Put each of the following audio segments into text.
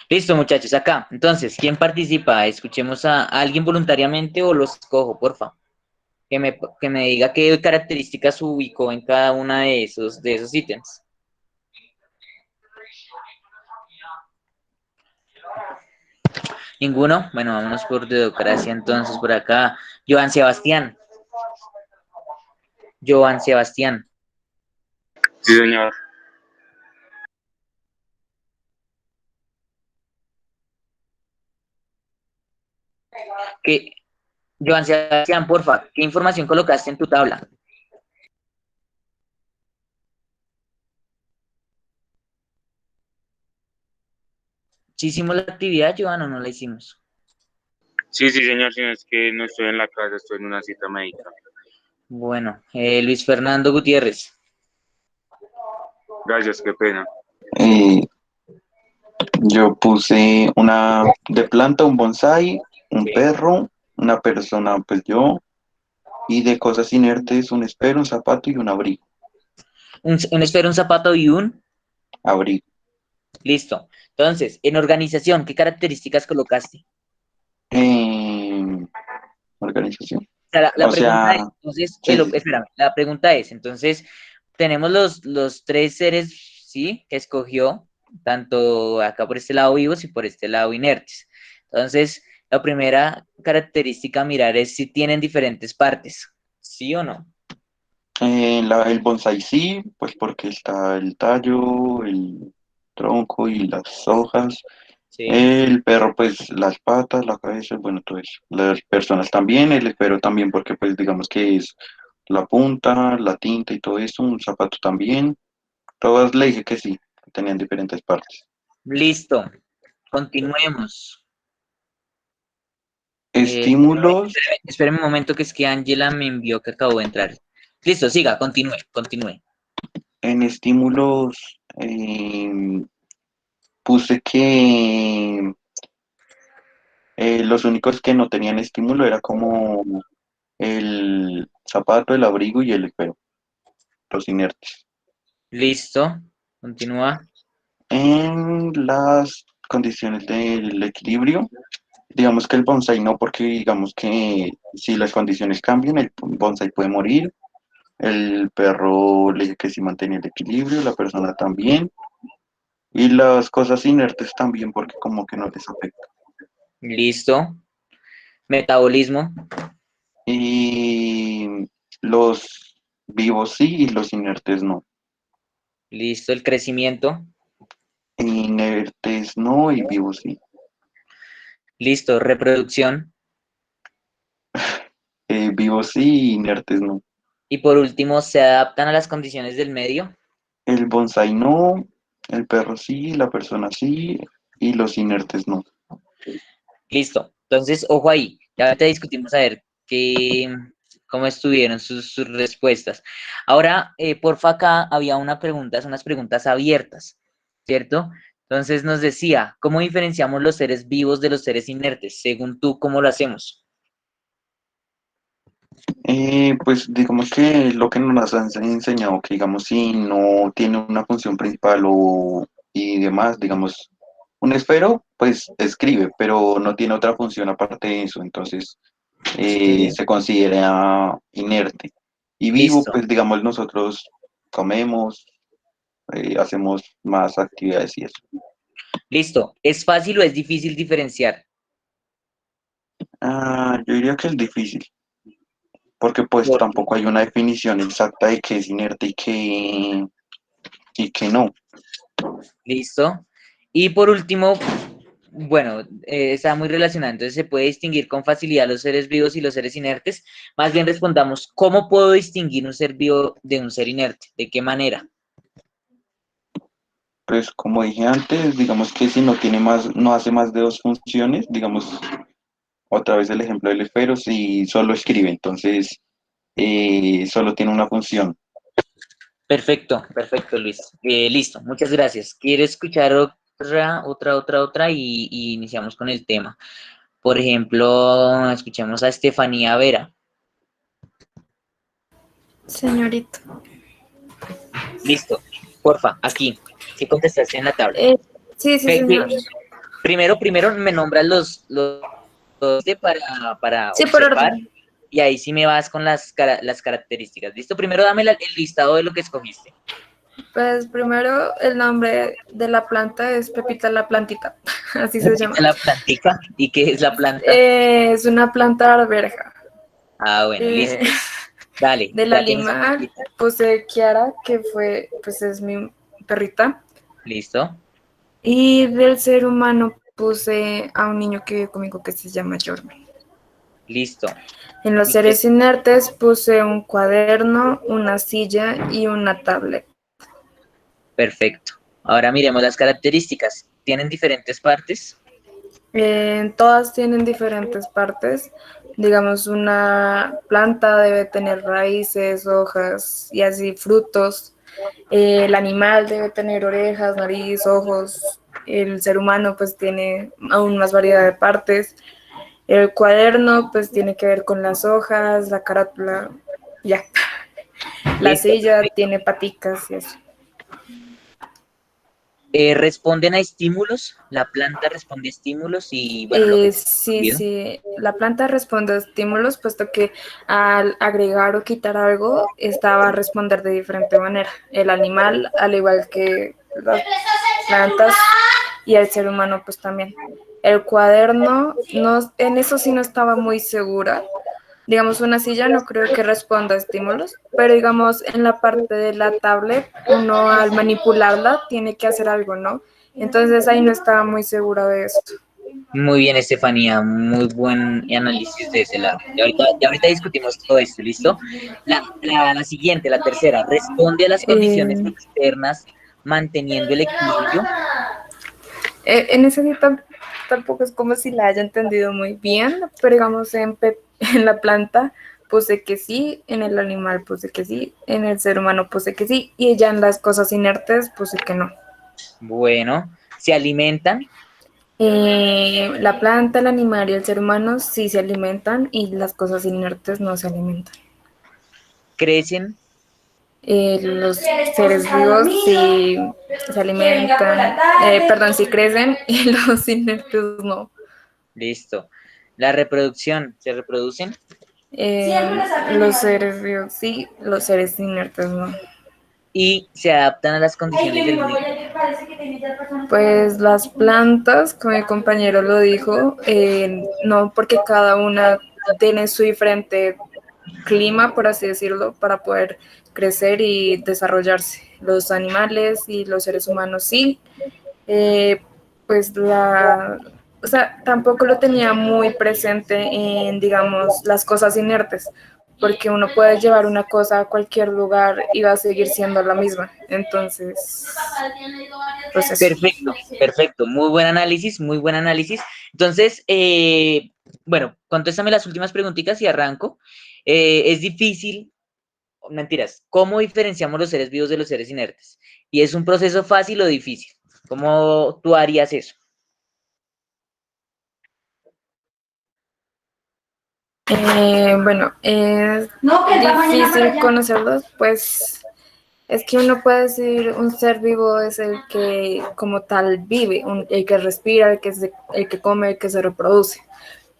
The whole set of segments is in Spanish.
Listo, muchachos, acá. Entonces, ¿quién participa? Escuchemos a alguien voluntariamente o los escojo, porfa. Que me diga qué características ubicó en cada una de esos ítems. ¿Ninguno? Bueno, vámonos por dedocracia entonces por acá. Joan Sebastián. Joan Sebastián. Sí, señor. ¿Qué? Joan Sebastián, porfa, ¿qué información colocaste en tu tabla? ¿Sí hicimos la actividad, Joan, o no la hicimos? Sí, sí, señor, si no es que no estoy en la casa, estoy en una cita médica. Bueno, Luis Fernando Gutiérrez. Gracias, qué pena. Eh, yo puse una de planta, un bonsai, un Sí. perro, una persona, pues yo, y de cosas inertes, un espejo, un zapato y un abrigo. Un esfero, un zapato y un... Abrigo. Listo. Entonces, en organización, ¿qué características colocaste? Eh, organización. Sea, la O pregunta sea, es, entonces, sí, sí, sí. espérame, la pregunta es, entonces, tenemos los tres seres, ¿sí? Que escogió, tanto acá por este lado vivos y por este lado inertes. Entonces, la primera característica a mirar es si tienen diferentes partes, ¿sí o no? El bonsai sí, pues porque está el tallo, el tronco y las hojas. Sí. El perro, pues las patas, la cabeza, bueno, todo eso. Las personas también, el espero también porque pues digamos que es la punta, la tinta y todo eso, un zapato también. Todas le dije que sí, que tenían diferentes partes. Listo, continuemos. Estímulos, Espérame un momento que es que Ángela me envió que acabo de entrar. Listo, siga, continúe. en estímulos puse que los únicos que no tenían estímulo era como el zapato, el abrigo y el espero, los inertes. Listo, continúa. En las condiciones del equilibrio, digamos que el bonsai no, porque digamos que si las condiciones cambian, el bonsai puede morir. El perro le dije que sí mantenía el equilibrio, la persona también. Y las cosas inertes también, porque como que no les afecta. Listo. Metabolismo. Y los vivos sí y los inertes no. Listo. El crecimiento. Inertes no y vivos sí. Listo. Reproducción. Vivos sí, inertes no. Y por último, se adaptan a las condiciones del medio. El bonsai no, el perro sí, la persona sí y los inertes no. Listo. Entonces, ojo ahí. Ya ahorita discutimos a ver cómo estuvieron sus respuestas. Ahora, porfa, acá había unas preguntas abiertas, ¿cierto? Entonces nos decía, ¿cómo diferenciamos los seres vivos de los seres inertes? Según tú, ¿cómo lo hacemos? Pues digamos que lo que nos han enseñado, que digamos si no tiene una función principal y demás, digamos, un esfero, pues escribe, pero no tiene otra función aparte de eso, entonces Sí. se considera inerte. Y vivo, Listo. pues digamos nosotros comemos, hacemos más actividades y eso. Listo. ¿Es fácil o es difícil diferenciar? Yo diría que es difícil, porque pues Por- tampoco hay una definición exacta de qué es inerte y qué no. Listo. Y por último, bueno, está muy relacionado, entonces se puede distinguir con facilidad los seres vivos y los seres inertes. Más bien respondamos, ¿cómo puedo distinguir un ser vivo de un ser inerte? ¿De qué manera? Pues como dije antes, digamos que si no tiene más, no hace más de dos funciones, digamos otra vez el ejemplo del esfero, si solo escribe, entonces solo tiene una función. Perfecto, perfecto, Luis. Listo, muchas gracias. ¿Quiere escuchar otra y iniciamos con el tema? Por ejemplo, escuchemos a Estefanía Vera. Señorita, Listo, porfa, aquí. ¿Qué contestaste en la tabla? Sí, sí, señor. Primero me nombras los para Sí, por observar orden. y ahí sí me vas con las características. ¿Listo? Primero dame el listado de lo que escogiste. Pues primero el nombre de la planta es Pepita la plantita, así se llama. Repite la plantica. ¿Y qué es la planta? Es una planta de alberja. Ah, bueno, Eh, listo. Dale, del ya tienes a animal Pepita. puse Kiara, que fue, pues es mi perrita. Listo, Y del ser humano puse a un niño que vive conmigo que se llama Jordan. listo. En los ¿Y qué? seres inertes puse un cuaderno, una silla y una tablet. Perfecto. Ahora miremos las características. ¿Tienen diferentes partes? Todas tienen diferentes partes. Digamos, una planta debe tener raíces, hojas y así frutos. El animal debe tener orejas, nariz, ojos. El ser humano pues tiene aún más variedad de partes. El cuaderno pues tiene que ver con las hojas, la carátula, ya. La Listo, silla perfecto. tiene paticas y eso. ¿Responden a estímulos? La planta responde a estímulos y, bueno, lo que te he Sí, entendido. sí, la planta responde a estímulos, puesto que al agregar o quitar algo, esta va a responder de diferente manera. El animal, al igual que las plantas y el ser humano, pues también. El cuaderno, no, en eso sí no estaba muy segura. Digamos, una silla no creo que responda a estímulos, pero digamos, en la parte de la tablet, uno al manipularla tiene que hacer algo, ¿no? Entonces ahí no estaba muy segura de esto. Muy bien, Estefanía, muy buen análisis de ese lado. Ya ahorita discutimos todo esto, ¿listo? La siguiente, la tercera, responde a las condiciones Eh, externas manteniendo el equilibrio. en ese sí tampoco es como si la haya entendido muy bien, pero digamos en la planta puse que sí, en el animal puse que sí, en el ser humano puse que sí, y ya en las cosas inertes puse que no. Bueno, se alimentan, La planta, el animal y el ser humano sí se alimentan y las cosas inertes no se alimentan. crecen, Los seres vivos sí se alimentan, perdón, sí crecen y los inertes no. listo. La reproducción, se reproducen, Los seres vivos sí, los seres inertes no. y se adaptan a las condiciones del medio. Pues las plantas, como mi compañero lo dijo, no porque cada una tiene su diferente clima, por así decirlo, para poder crecer y desarrollarse. Los animales y los seres humanos sí. Eh, pues o sea, tampoco lo tenía muy presente en, digamos, las cosas inertes, porque uno puede llevar una cosa a cualquier lugar y va a seguir siendo la misma. Entonces, pues eso. Perfecto, perfecto. Muy buen análisis, muy buen análisis. Entonces, bueno, contéstame las últimas preguntitas y arranco. Es difícil, mentiras, ¿cómo diferenciamos los seres vivos de los seres inertes? ¿Y es un proceso fácil o difícil? ¿Cómo tú harías eso? Bueno, es difícil conocerlos, pues es que uno puede decir un ser vivo es el que como tal vive, el que respira, el que come, el que se reproduce.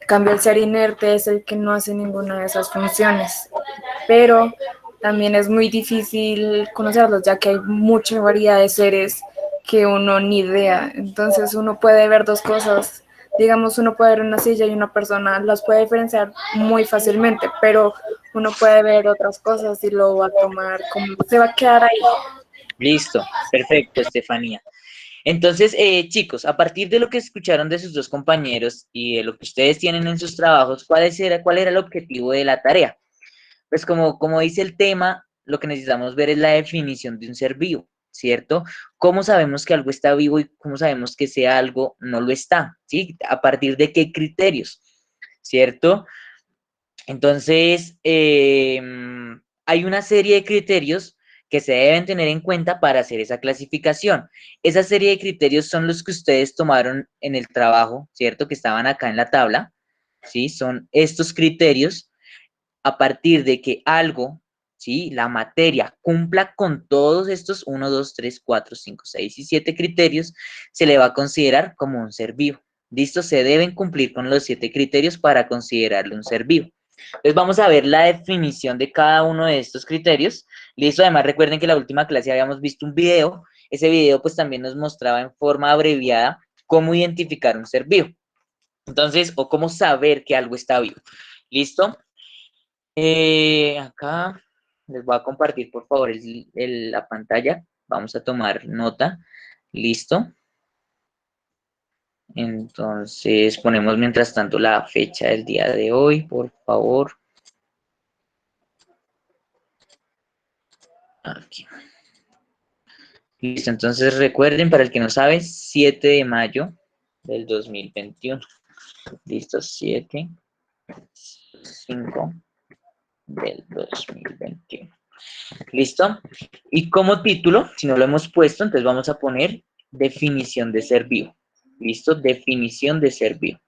En cambio, el ser inerte es el que no hace ninguna de esas funciones. Pero también es muy difícil conocerlos, ya que hay mucha variedad de seres que uno ni idea. Entonces uno puede ver dos cosas. Digamos, uno puede ver una silla y una persona, las puede diferenciar muy fácilmente, pero uno puede ver otras cosas y lo va a tomar como se va a quedar ahí. Listo, perfecto, Estefanía. Entonces, chicos, a partir de lo que escucharon de sus dos compañeros y de lo que ustedes tienen en sus trabajos, ¿cuál era el objetivo de la tarea? Pues como dice el tema, lo que necesitamos ver es la definición de un ser vivo, ¿cierto? ¿Cómo sabemos que algo está vivo y cómo sabemos que ese algo no lo está? ¿Sí? ¿A partir de qué criterios? ¿Cierto? Entonces, hay una serie de criterios que se deben tener en cuenta para hacer esa clasificación. Esa serie de criterios son los que ustedes tomaron en el trabajo, ¿cierto? Que estaban acá en la tabla, ¿sí? Son estos criterios a partir de que algo ¿sí? La materia cumpla con todos estos 1, 2, 3, 4, 5, 6 y 7 criterios, se le va a considerar como un ser vivo. ¿Listo? Se deben cumplir con los 7 criterios para considerarle un ser vivo. Entonces vamos a ver la definición de cada uno de estos criterios. Listo, además recuerden que en la última clase habíamos visto un video. Ese video pues también nos mostraba en forma abreviada cómo identificar un ser vivo. Entonces, o cómo saber que algo está vivo. ¿Listo? Acá les voy a compartir por favor la pantalla. Vamos a tomar nota. ¿Listo? Entonces ponemos mientras tanto la fecha del día de hoy, por favor. Aquí. Listo, entonces recuerden, para el que no sabe, 7 de mayo del 2021. Listo, 7, 5 del 2021. ¿Listo? Y como título, si no lo hemos puesto, entonces vamos a poner definición de ser vivo. ¿Listo? Definición de ser vivo.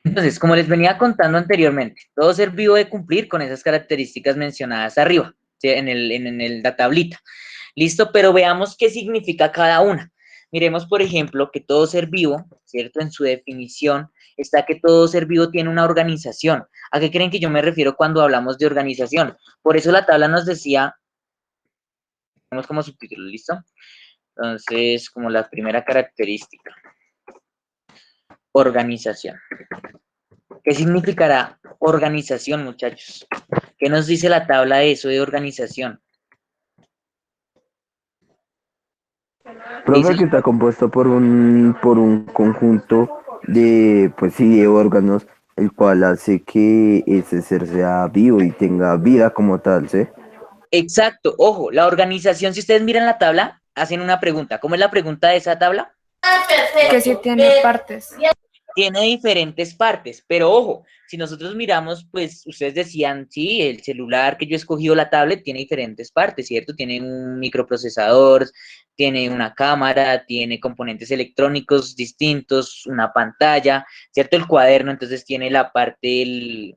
Entonces, como les venía contando anteriormente, todo ser vivo debe cumplir con esas características mencionadas arriba, ¿sí? en la tablita. ¿Listo? Pero veamos qué significa cada una. Miremos, por ejemplo, que todo ser vivo, ¿cierto? En su definición está que todo ser vivo tiene una organización. ¿A qué creen que yo me refiero cuando hablamos de organización? Por eso la tabla nos decía, tenemos como subtítulo, ¿listo? Entonces, como la primera característica, organización. ¿Qué significará organización, muchachos? ¿Qué nos dice la tabla de eso de organización? Profe, que está compuesto por un conjunto de, pues sí, de órganos, el cual hace que ese ser sea vivo y tenga vida como tal, ¿sí? Exacto, ojo, la organización, si ustedes miran la tabla, hacen una pregunta. ¿Cómo es la pregunta de esa tabla? Que sí tiene partes. Tiene diferentes partes, pero ojo, si nosotros miramos, pues ustedes decían, sí, el celular que yo he escogido, la tablet, tiene diferentes partes, ¿cierto? Tiene un microprocesador, tiene una cámara, tiene componentes electrónicos distintos, una pantalla, ¿cierto? El cuaderno, entonces tiene la parte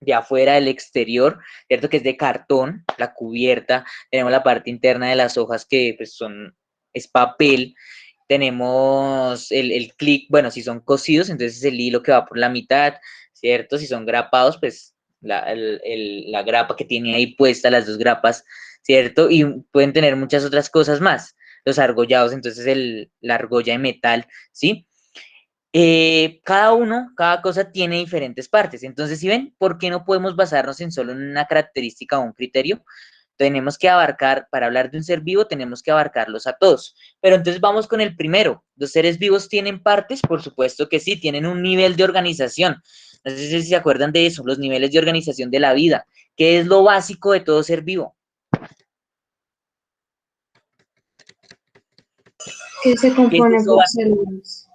de afuera del exterior, ¿cierto? Que es de cartón, la cubierta, tenemos la parte interna de las hojas que pues es papel, tenemos el clic, bueno, si son cosidos, entonces el hilo que va por la mitad, ¿cierto? Si son grapados, pues la grapa que tiene ahí puesta, las dos grapas, ¿cierto? Y pueden tener muchas otras cosas más, los argollados, entonces la argolla de metal, ¿sí? Cada cosa tiene diferentes partes. Entonces, ¿sí ven? ¿Por qué no podemos basarnos en solo una característica o un criterio? Tenemos que abarcar, para hablar de un ser vivo, tenemos que abarcarlos a todos. Pero entonces vamos con el primero. ¿Los seres vivos tienen partes? Por supuesto que sí, tienen un nivel de organización. No sé si se acuerdan de eso, los niveles de organización de la vida. ¿Qué es lo básico de todo ser vivo? Que se ¿Qué es compone eso por básico? células.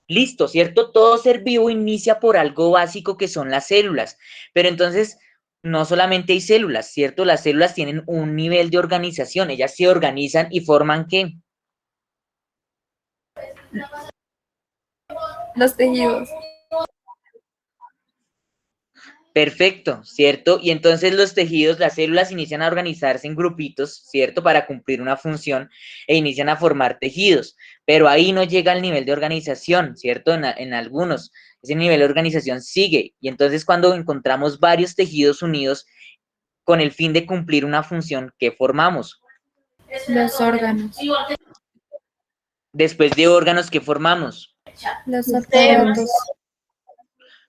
Listo, ¿cierto? Todo ser vivo inicia por algo básico que son las células, pero entonces no solamente hay células, ¿cierto? Las células tienen un nivel de organización, ellas se organizan y forman ¿qué? Los tejidos. Perfecto, ¿cierto? Y entonces los tejidos, las células inician a organizarse en grupitos, ¿cierto? Para cumplir una función e inician a formar tejidos, pero ahí no llega al nivel de organización, ¿cierto? En algunos, ese nivel de organización sigue y entonces cuando encontramos varios tejidos unidos con el fin de cumplir una función que formamos. Los órganos. Después de órganos, ¿qué formamos? Los Sistemas. aparatos.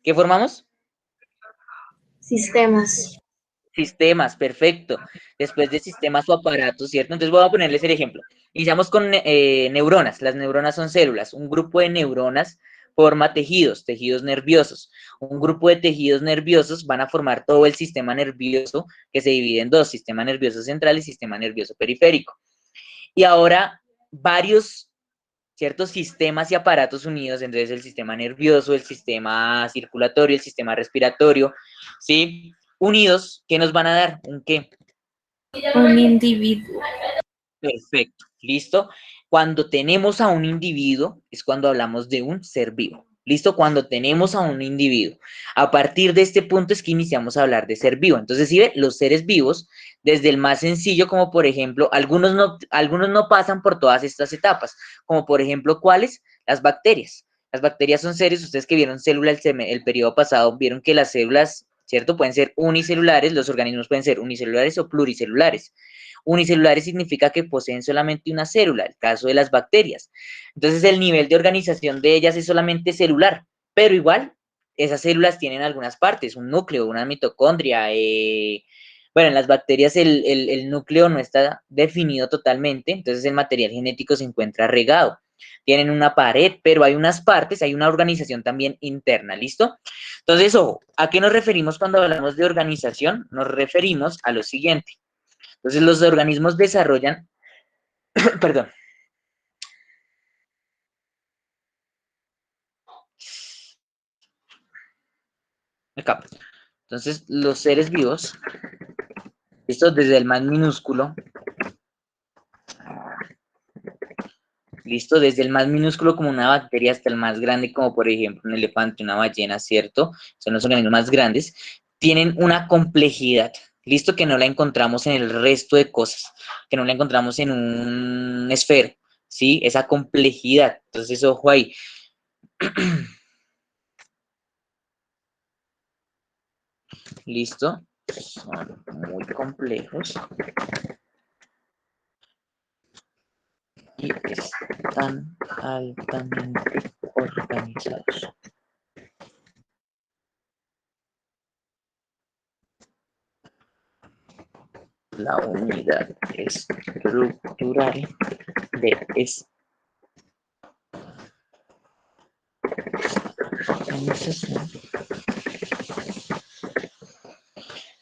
¿Qué formamos? Sistemas. Sistemas, perfecto. Después de sistemas o aparatos, ¿cierto? Entonces voy a ponerles el ejemplo. Iniciamos con neuronas. Las neuronas son células. Un grupo de neuronas forma tejidos, tejidos nerviosos. Un grupo de tejidos nerviosos van a formar todo el sistema nervioso que se divide en dos, sistema nervioso central y sistema nervioso periférico. Y ahora varios ciertos sistemas y aparatos unidos, entonces el sistema nervioso, el sistema circulatorio, el sistema respiratorio, ¿sí? Unidos, ¿qué nos van a dar? ¿Un qué? Un individuo. Perfecto, ¿listo? Cuando tenemos a un individuo, es cuando hablamos de un ser vivo. ¿Listo? Cuando tenemos a un individuo. A partir de este punto es que iniciamos a hablar de ser vivo. Entonces, ¿sí ve? Los seres vivos, desde el más sencillo, como por ejemplo, algunos no pasan por todas estas etapas, como por ejemplo, ¿cuáles? Las bacterias. Las bacterias son seres, ustedes que vieron células el periodo pasado, vieron que las células, ¿cierto? Pueden ser unicelulares, los organismos pueden ser unicelulares o pluricelulares. Unicelulares significa que poseen solamente una célula, el caso de las bacterias. Entonces el nivel de organización de ellas es solamente celular, pero igual esas células tienen algunas partes, un núcleo, una mitocondria. Bueno, en las bacterias el núcleo no está definido totalmente, entonces el material genético se encuentra regado. Tienen una pared, pero hay unas partes, hay una organización también interna, ¿listo? Entonces, ojo, ¿a qué nos referimos cuando hablamos de organización? Nos referimos a lo siguiente. Entonces, los organismos desarrollan, perdón, acá. Entonces, los seres vivos, esto desde el más minúsculo, listo, desde el más minúsculo como una bacteria hasta el más grande, como por ejemplo un elefante, una ballena, ¿cierto? Son los organismos más grandes, tienen una complejidad, listo, que no la encontramos en el resto de cosas, que no la encontramos en un esfero, ¿sí? Esa complejidad. Entonces, ojo ahí. Listo, son muy complejos y están altamente organizados. La unidad estructural de esta organización.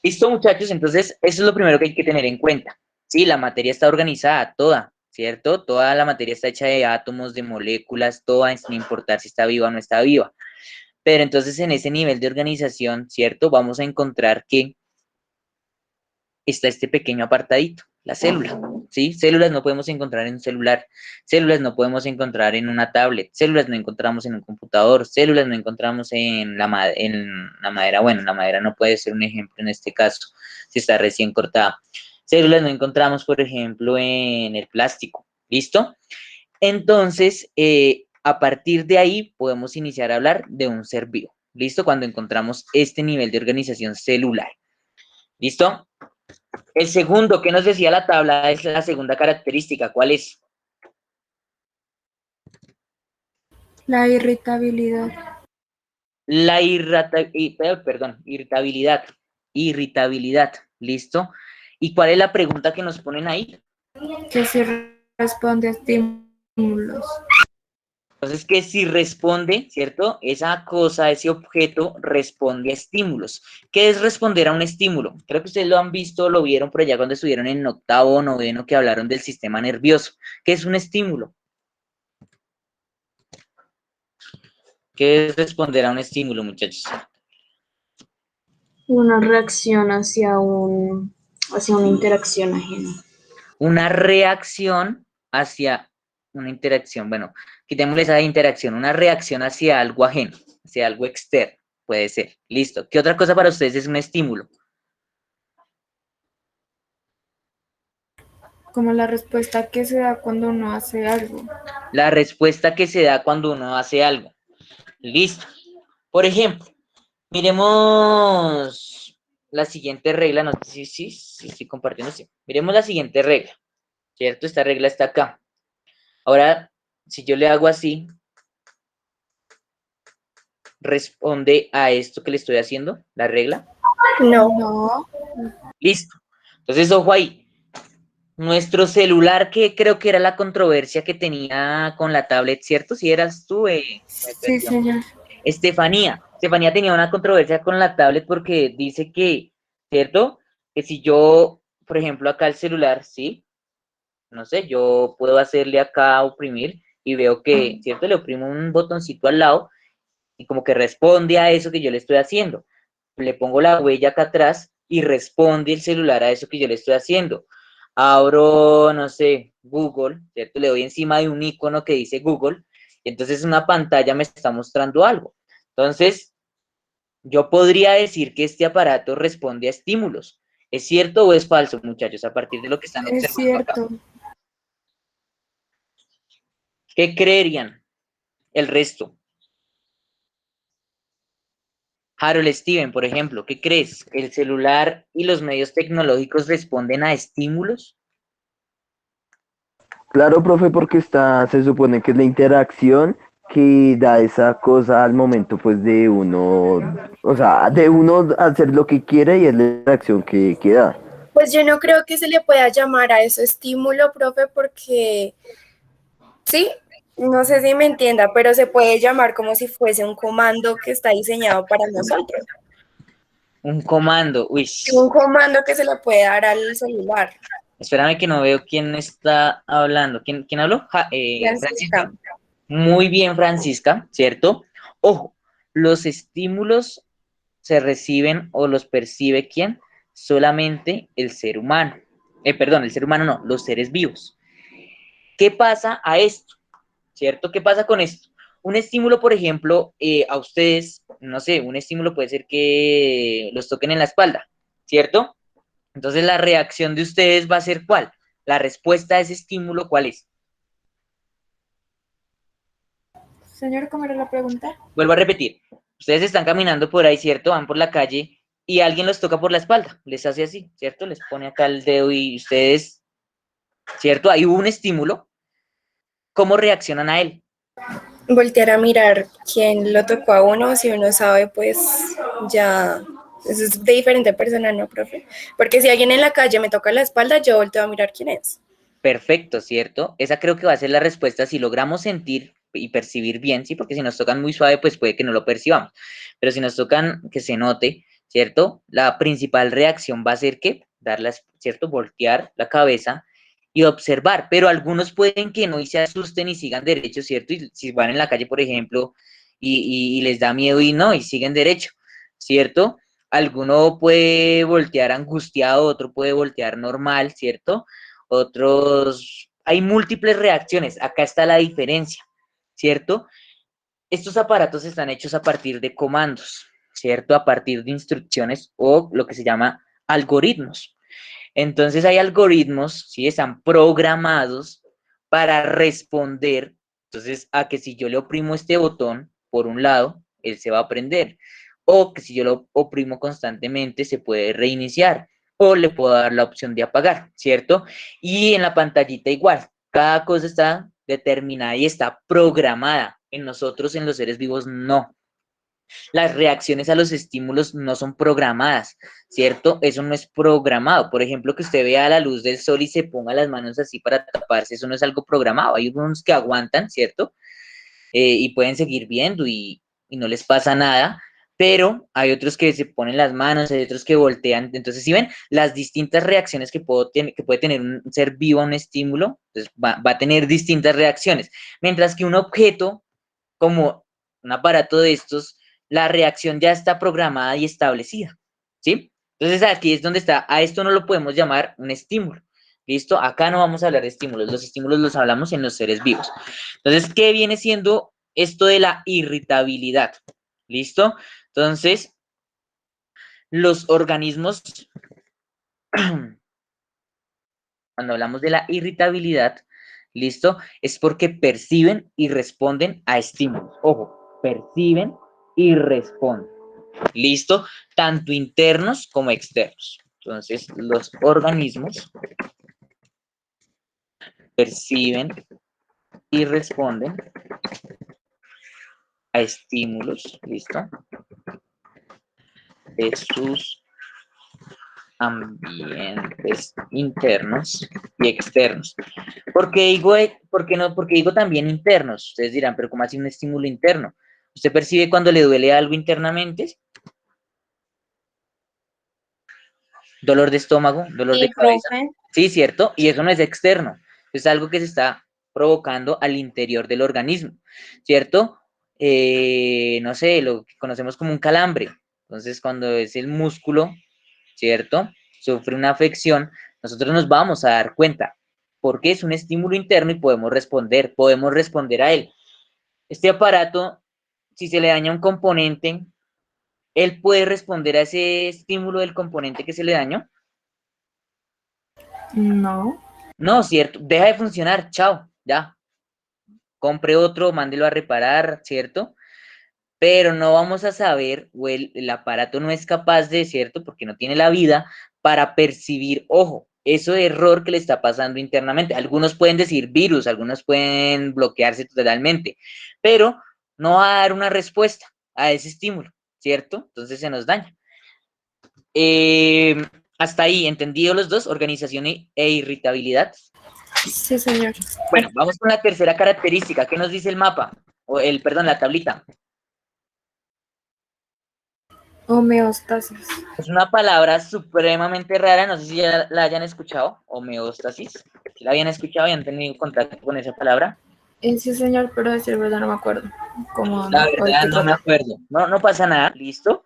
Listo, muchachos, entonces eso es lo primero que hay que tener en cuenta. Sí, la materia está organizada, toda, ¿cierto? Toda la materia está hecha de átomos, de moléculas, toda, sin importar si está viva o no está viva. Pero entonces en ese nivel de organización, ¿cierto? Vamos a encontrar que está este pequeño apartadito, la célula, ¿sí? Células no podemos encontrar en un celular, células no podemos encontrar en una tablet, células no encontramos en un computador, células no encontramos en la madera, bueno, la madera no puede ser un ejemplo en este caso, si está recién cortada. Células no encontramos, por ejemplo, en el plástico, ¿listo? Entonces, a partir de ahí podemos iniciar a hablar de un ser vivo, ¿listo? Cuando encontramos este nivel de organización celular, ¿listo? El segundo que nos decía la tabla es la segunda característica. ¿Cuál es? La irritabilidad. La irritabilidad. Irritabilidad. ¿Listo? ¿Y cuál es la pregunta que nos ponen ahí? Que si responde a estímulos. Entonces, que si responde, ¿cierto? Esa cosa, ese objeto responde a estímulos. ¿Qué es responder a un estímulo? Creo que ustedes lo han visto, lo vieron por allá cuando estuvieron en octavo o noveno que hablaron del sistema nervioso. ¿Qué es un estímulo? ¿Qué es responder a un estímulo, muchachos? Una reacción hacia una interacción ajena. Una reacción hacia una interacción. Bueno, quitémosle esa interacción, una reacción hacia algo ajeno, hacia algo externo, puede ser. Listo. ¿Qué otra cosa para ustedes es un estímulo? Como la respuesta que se da cuando uno hace algo. La respuesta que se da cuando uno hace algo. Listo. Por ejemplo, miremos la siguiente regla. No sé si estoy compartiendo. Sí. Miremos la siguiente regla. ¿Cierto? Esta regla está acá. Ahora, si yo le hago así, responde a esto que le estoy haciendo, la regla. No. Listo. Entonces, ojo ahí. Nuestro celular, que creo que era la controversia que tenía con la tablet, ¿cierto? Si eras tú, Sí, señor. Estefanía. Estefanía tenía una controversia con la tablet porque dice que, ¿cierto? Que si yo, por ejemplo, acá el celular, ¿sí? No sé, yo puedo hacerle acá oprimir y veo que, ¿cierto? Le oprimo un botoncito al lado y como que responde a eso que yo le estoy haciendo. Le pongo la huella acá atrás y responde el celular a eso que yo le estoy haciendo. Abro, no sé, Google, ¿cierto? Le doy encima de un icono que dice Google, y entonces una pantalla me está mostrando algo. Entonces, yo podría decir que este aparato responde a estímulos. ¿Es cierto o es falso, muchachos, a partir de lo que están Es observando acá? cierto. ¿Qué creerían el resto? Harold Steven, por ejemplo, ¿qué crees? ¿El celular y los medios tecnológicos responden a estímulos? Claro, profe, porque se supone que es la interacción que da esa cosa al momento, pues, de uno, o sea, de uno hacer lo que quiere y es la interacción que da. Pues yo no creo que se le pueda llamar a eso estímulo, profe, porque sí, no sé si me entienda, pero se puede llamar como si fuese un comando que está diseñado para nosotros. Un comando, uy, Un comando que se le puede dar al celular. espérame que no veo quién está hablando. ¿Quién habló? Francisca. Francisca. Muy bien, Francisca, ¿cierto? Ojo, los estímulos se reciben o los percibe ¿quién? Solamente el ser humano. Perdón, el ser humano no, los seres vivos. ¿Qué pasa a esto? ¿Cierto? ¿Qué pasa con esto? Un estímulo, por ejemplo, a ustedes, no sé, un estímulo puede ser que los toquen en la espalda, ¿cierto? Entonces la reacción de ustedes va a ser ¿cuál? La respuesta a ese estímulo, ¿cuál es? Señor, ¿cómo era la pregunta? Vuelvo a repetir. Ustedes están caminando por ahí, ¿cierto? Van por la calle y alguien los toca por la espalda, les hace así, ¿cierto? Les pone acá el dedo y ustedes, ¿cierto? Ahí hubo un estímulo. ¿Cómo reaccionan a él? Voltear a mirar quién lo tocó a uno, si uno sabe, pues ya, eso es de diferente persona, ¿no, profe? Porque si alguien en la calle me toca la espalda, yo volteo a mirar quién es. Perfecto, ¿cierto? Esa creo que va a ser la respuesta si logramos sentir y percibir bien, ¿sí? Porque si nos tocan muy suave, pues puede que no lo percibamos. Pero si nos tocan que se note, ¿cierto? La principal reacción va a ser que darlas, ¿cierto? Voltear la cabeza y observar. Pero algunos pueden que no y se asusten y sigan derecho, ¿cierto? Y si van en la calle, por ejemplo, y les da miedo y no, y siguen derecho, ¿cierto? Alguno puede voltear angustiado, otro puede voltear normal, ¿cierto? Otros, hay múltiples reacciones, acá está la diferencia, ¿cierto? Estos aparatos están hechos a partir de comandos, ¿cierto? A partir de instrucciones o lo que se llama algoritmos. Entonces hay algoritmos, ¿sí? Están programados para responder, entonces, a que si yo le oprimo este botón, por un lado, él se va a prender, o que si yo lo oprimo constantemente, se puede reiniciar, o le puedo dar la opción de apagar, ¿cierto? Y en la pantallita igual, cada cosa está determinada y está programada. En nosotros, en los seres vivos, no. Las reacciones a los estímulos no son programadas, ¿cierto? Eso no es programado. Por ejemplo, que usted vea la luz del sol y se ponga las manos así para taparse, eso no es algo programado. Hay unos que aguantan, ¿cierto? Y pueden seguir viendo y no les pasa nada, pero hay otros que se ponen las manos, hay otros que voltean. Entonces, si ven las distintas reacciones que puede tener un ser vivo a un estímulo, entonces va a tener distintas reacciones. Mientras que un objeto, como un aparato de estos, la reacción ya está programada y establecida, ¿sí? Entonces aquí es donde está, a esto no lo podemos llamar un estímulo, ¿listo? Acá no vamos a hablar de estímulos, los estímulos los hablamos en los seres vivos. Entonces, ¿qué viene siendo esto de la irritabilidad? ¿Listo? Entonces, los organismos, cuando hablamos de la irritabilidad, ¿listo? Es porque perciben y responden a estímulos. Ojo, perciben y responden. ¿Listo? Tanto internos como externos. Entonces, los organismos perciben y responden a estímulos, ¿listo? De sus ambientes internos y externos. ¿Por qué digo también internos? Ustedes dirán, pero ¿cómo así un estímulo interno? ¿Usted percibe cuando le duele algo internamente? Dolor de estómago, dolor de Sí, cabeza. profe. Sí, ¿cierto? Y eso no es externo. Es algo que se está provocando al interior del organismo, ¿cierto? No sé, lo que conocemos como un calambre. Entonces, cuando es el músculo, ¿cierto? Sufre una afección, nosotros nos vamos a dar cuenta, porque es un estímulo interno y podemos responder a él. Este aparato, si se le daña un componente, él puede responder a ese estímulo del componente que se le dañó. No. No, cierto, deja de funcionar, chao, ya. Compre otro, mándelo a reparar, ¿cierto? Pero no vamos a saber, o el aparato no es capaz de, ¿cierto? Porque no tiene la vida para percibir, ojo, ese error que le está pasando internamente. Algunos pueden decir virus, algunos pueden bloquearse totalmente, pero no va a dar una respuesta a ese estímulo, ¿cierto? Entonces se nos daña. Hasta ahí, ¿entendido los dos? Organización e irritabilidad. Sí, señor. Bueno, vamos con la tercera característica. ¿Qué nos dice el mapa? Perdón, la tablita. Homeostasis. Es una palabra supremamente rara, no sé si ya la hayan escuchado, homeostasis. Si la habían escuchado y han tenido contacto con esa palabra. Sí, señor, pero decir verdad no me acuerdo. ¿Cómo La o de verdad qué no me trata? acuerdo. No pasa nada, listo.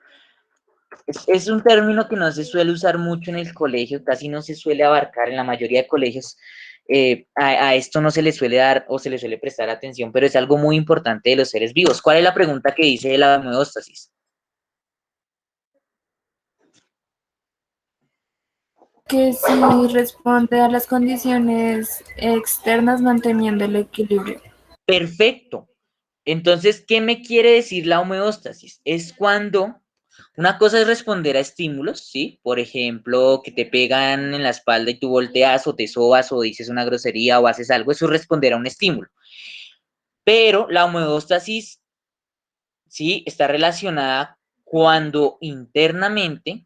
Es un término que no se suele usar mucho en el colegio, casi no se suele abarcar en la mayoría de colegios. A esto no se le suele dar o se le suele prestar atención, pero es algo muy importante de los seres vivos. ¿Cuál es la pregunta que dice de la homeostasis? Que si responde a las condiciones externas manteniendo el equilibrio. Perfecto. Entonces, ¿qué me quiere decir la homeostasis? Es cuando una cosa es responder a estímulos, ¿sí? Por ejemplo, que te pegan en la espalda y tú volteas o te sobas o dices una grosería o haces algo, eso es responder a un estímulo. Pero la homeostasis, ¿sí? Está relacionada cuando internamente,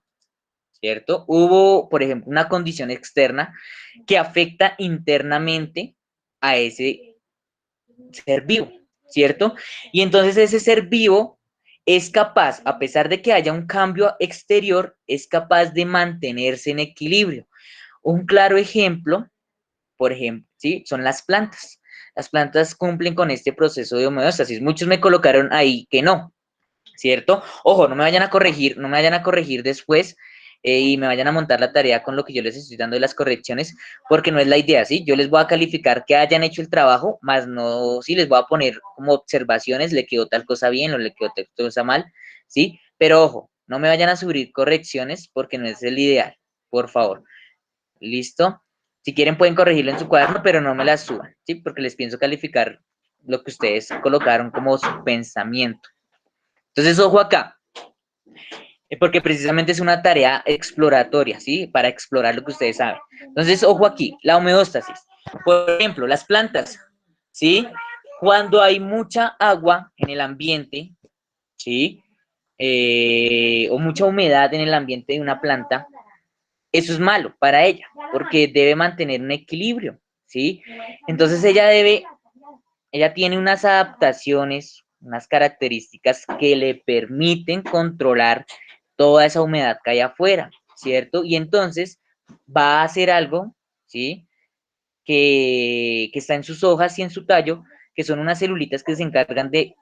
¿cierto? Hubo, por ejemplo, una condición externa que afecta internamente a ese ser vivo, ¿cierto? Y entonces ese ser vivo es capaz, a pesar de que haya un cambio exterior, es capaz de mantenerse en equilibrio. Un claro ejemplo, por ejemplo, ¿sí? Son las plantas. Las plantas cumplen con este proceso de homeostasis. Muchos me colocaron ahí que no, ¿cierto? Ojo, no me vayan a corregir después y me vayan a montar la tarea con lo que yo les estoy dando de las correcciones, porque no es la idea, ¿sí? Yo les voy a calificar que hayan hecho el trabajo, más no, sí, les voy a poner como observaciones, le quedó tal cosa bien o le quedó tal cosa mal, ¿sí? Pero ojo, no me vayan a subir correcciones porque no es el ideal, por favor. ¿Listo? Si quieren pueden corregirlo en su cuaderno, pero no me las suban, ¿sí? Porque les pienso calificar lo que ustedes colocaron como su pensamiento. Entonces, ojo acá, porque precisamente es una tarea exploratoria, ¿sí? Para explorar lo que ustedes saben. Entonces, ojo aquí, la homeostasis. Por ejemplo, las plantas, ¿sí? Cuando hay mucha agua en el ambiente, ¿sí? O mucha humedad en el ambiente de una planta, eso es malo para ella, porque debe mantener un equilibrio, ¿sí? Entonces ella tiene unas adaptaciones, unas características que le permiten controlar toda esa humedad que hay afuera, ¿cierto? Y entonces va a hacer algo, ¿sí? Que está en sus hojas y en su tallo, que son unas celulitas que se encargan de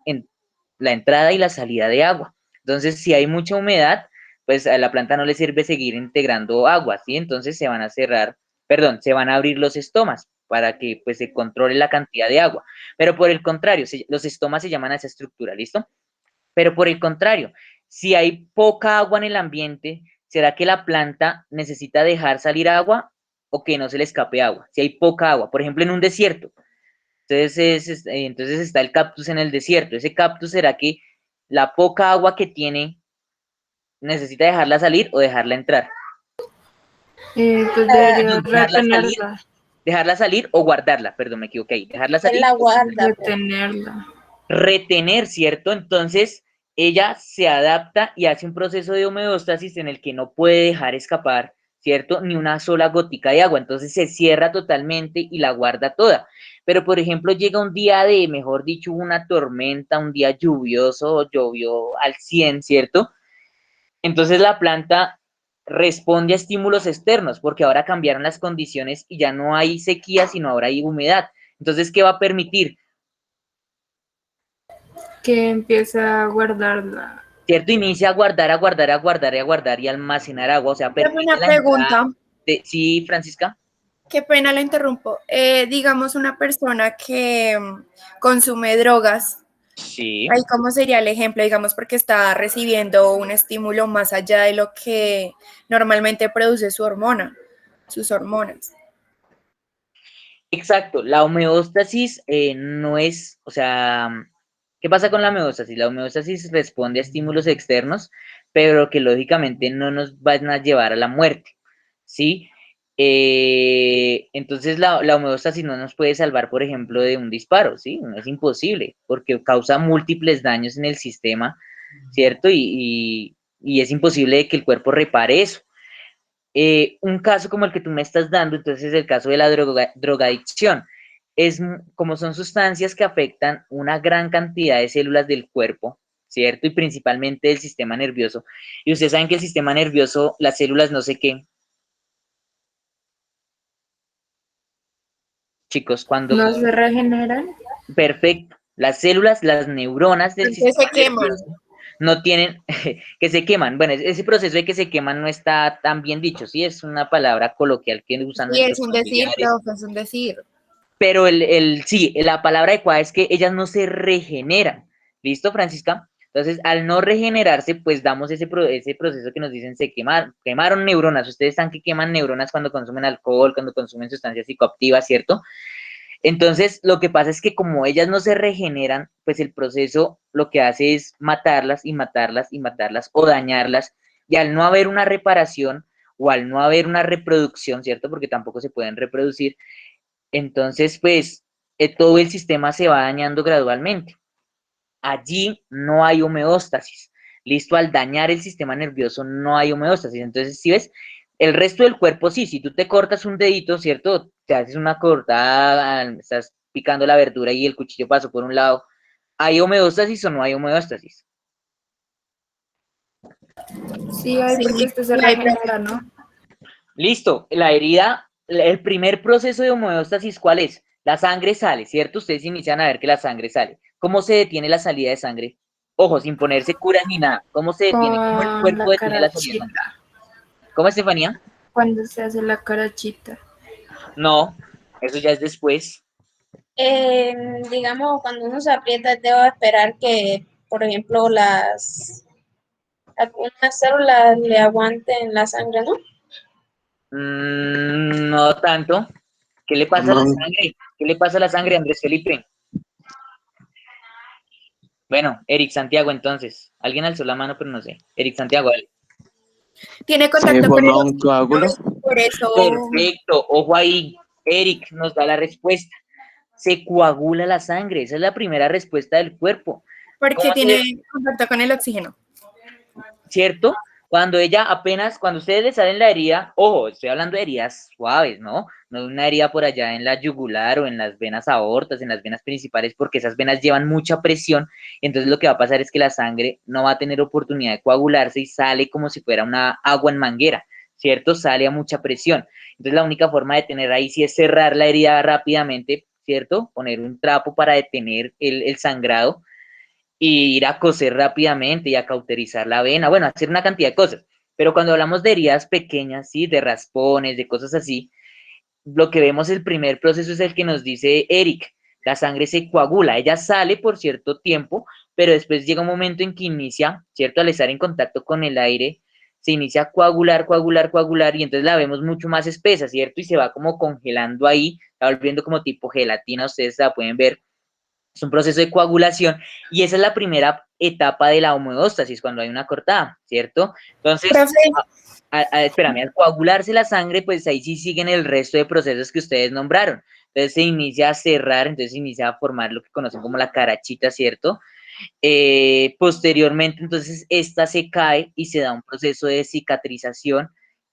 la entrada y la salida de agua. Entonces, si hay mucha humedad, pues a la planta no le sirve seguir integrando agua, ¿sí? Entonces se van a se van a abrir los estomas para que pues se controle la cantidad de agua. Pero por el contrario, los estomas se llaman a esa estructura, ¿listo? Pero por el contrario, si hay poca agua en el ambiente, ¿será que la planta necesita dejar salir agua o que no se le escape agua? Si hay poca agua, por ejemplo, en un desierto, entonces está el cactus en el desierto. Ese cactus será que la poca agua que tiene necesita dejarla salir o dejarla entrar. Pues debería Dejarla dejarla salir o guardarla, perdón, me equivoqué ahí. Dejarla salir. La guarda. retenerla. Retener, ¿cierto? Entonces, ella se adapta y hace un proceso de homeostasis en el que no puede dejar escapar, ¿cierto? Ni una sola gotica de agua. Entonces se cierra totalmente y la guarda toda. Pero, por ejemplo, llega un día de, mejor dicho, una tormenta, un día lluvioso, llovió al 100, ¿cierto? Entonces la planta responde a estímulos externos porque ahora cambiaron las condiciones y ya no hay sequía, sino ahora hay humedad. Entonces, ¿qué va a permitir? Que empieza a guardarla. ¿Cierto? Inicia a guardar, a guardar, a guardar y a guardar y almacenar agua, o sea, Tengo permite una la entrada pregunta. Sí, Francisca. Qué pena la interrumpo. Digamos una persona que consume drogas. Sí. Ahí, ¿cómo sería el ejemplo? Digamos, porque está recibiendo un estímulo más allá de lo que normalmente produce su hormona, sus hormonas. Exacto, la homeostasis no es, o sea, ¿qué pasa con la homeostasis? La homeostasis responde a estímulos externos, pero que lógicamente no nos van a llevar a la muerte, ¿sí? Entonces la homeostasis no nos puede salvar, por ejemplo, de un disparo, ¿sí? No es imposible, porque causa múltiples daños en el sistema, ¿cierto? Y es imposible que el cuerpo repare eso. Un caso como el que tú me estás dando, entonces el caso de la drogadicción, es como son sustancias que afectan una gran cantidad de células del cuerpo, ¿cierto? Y principalmente del sistema nervioso. Y ustedes saben que el sistema nervioso, las células no sé qué, chicos, cuando... ¿No se regeneran? Perfecto. Las células, las neuronas del Entonces sistema se queman. nervioso no tienen, que se queman. Bueno, ese proceso de que se queman no está tan bien dicho, sí, es una palabra coloquial que usan Sí, es nuestros un decir, familiares. profe, es un decir. Pero sí, la palabra adecuada es que ellas no se regeneran. ¿Listo, Francisca? Entonces, al no regenerarse, pues damos ese proceso que nos dicen quemaron neuronas. Ustedes saben que queman neuronas cuando consumen alcohol, cuando consumen sustancias psicoactivas, ¿cierto? Entonces, lo que pasa es que como ellas no se regeneran, pues el proceso lo que hace es matarlas y matarlas y matarlas o dañarlas. Y al no haber una reparación o al no haber una reproducción, ¿cierto? Porque tampoco se pueden reproducir, entonces, pues, todo el sistema se va dañando gradualmente. Allí no hay homeostasis. Listo, al dañar el sistema nervioso no hay homeostasis. Entonces, si ves, el resto del cuerpo sí, si tú te cortas un dedito, ¿cierto? Te haces una cortada, estás picando la verdura y el cuchillo pasó por un lado. ¿Hay homeostasis o no hay homeostasis? Sí, hay porque Sí, este se sí hay, profe. regenera, ¿no? Listo, la herida, el primer proceso de homeostasis, ¿cuál es? La sangre sale, ¿cierto? Ustedes inician a ver que la sangre sale. ¿Cómo se detiene la salida de sangre? Ojo, sin ponerse curas ni nada. ¿Cómo se detiene? ¿Cómo el Con cuerpo la detiene la salida de sangre? carachita. ¿Cómo, Estefanía? Cuando se hace la carachita. No, eso ya es después. Digamos, cuando uno se aprieta, debo esperar que, por ejemplo, algunas células le aguanten la sangre, ¿no? No tanto. ¿Qué le pasa a la No, sangre? ¿Qué le pasa a la sangre, Andrés Felipe? Bueno, Eric Santiago, entonces. Alguien alzó la mano, pero no sé. Eric Santiago, dale. Tiene se contacto con el forma un oxígeno coágulo. y por eso, Perfecto, ojo ahí. Eric nos da la respuesta. Se coagula la sangre. Esa es la primera respuesta del cuerpo. porque ¿Cómo tiene contacto con el oxígeno. cierto? Cuando cuando ustedes le salen la herida, ojo, estoy hablando de heridas suaves, ¿no? No una herida por allá en la yugular o en las venas aortas, en las venas principales, porque esas venas llevan mucha presión, entonces lo que va a pasar es que la sangre no va a tener oportunidad de coagularse y sale como si fuera una agua en manguera, ¿cierto? Sale a mucha presión. Entonces la única forma de tener ahí sí es cerrar la herida rápidamente, ¿cierto? Poner un trapo para detener el sangrado y ir a coser rápidamente y a cauterizar la vena, bueno, hacer una cantidad de cosas. Pero cuando hablamos de heridas pequeñas, ¿sí? De raspones, de cosas así, lo que vemos el primer proceso es el que nos dice Eric, la sangre se coagula, ella sale por cierto tiempo, pero después llega un momento en que inicia, ¿cierto? Al estar en contacto con el aire, se inicia a coagular, coagular, coagular, y entonces la vemos mucho más espesa, ¿cierto? Y se va como congelando ahí, va volviendo como tipo gelatina, ustedes la pueden ver, es un proceso de coagulación y esa es la primera etapa de la homeostasis cuando hay una cortada, ¿cierto? Entonces, Profe, espérame, al coagularse la sangre, pues ahí sí siguen el resto de procesos que ustedes nombraron. Entonces se inicia a cerrar, entonces se inicia a formar lo que conocen como la carachita, ¿cierto? Posteriormente, entonces, esta se cae y se da un proceso de cicatrización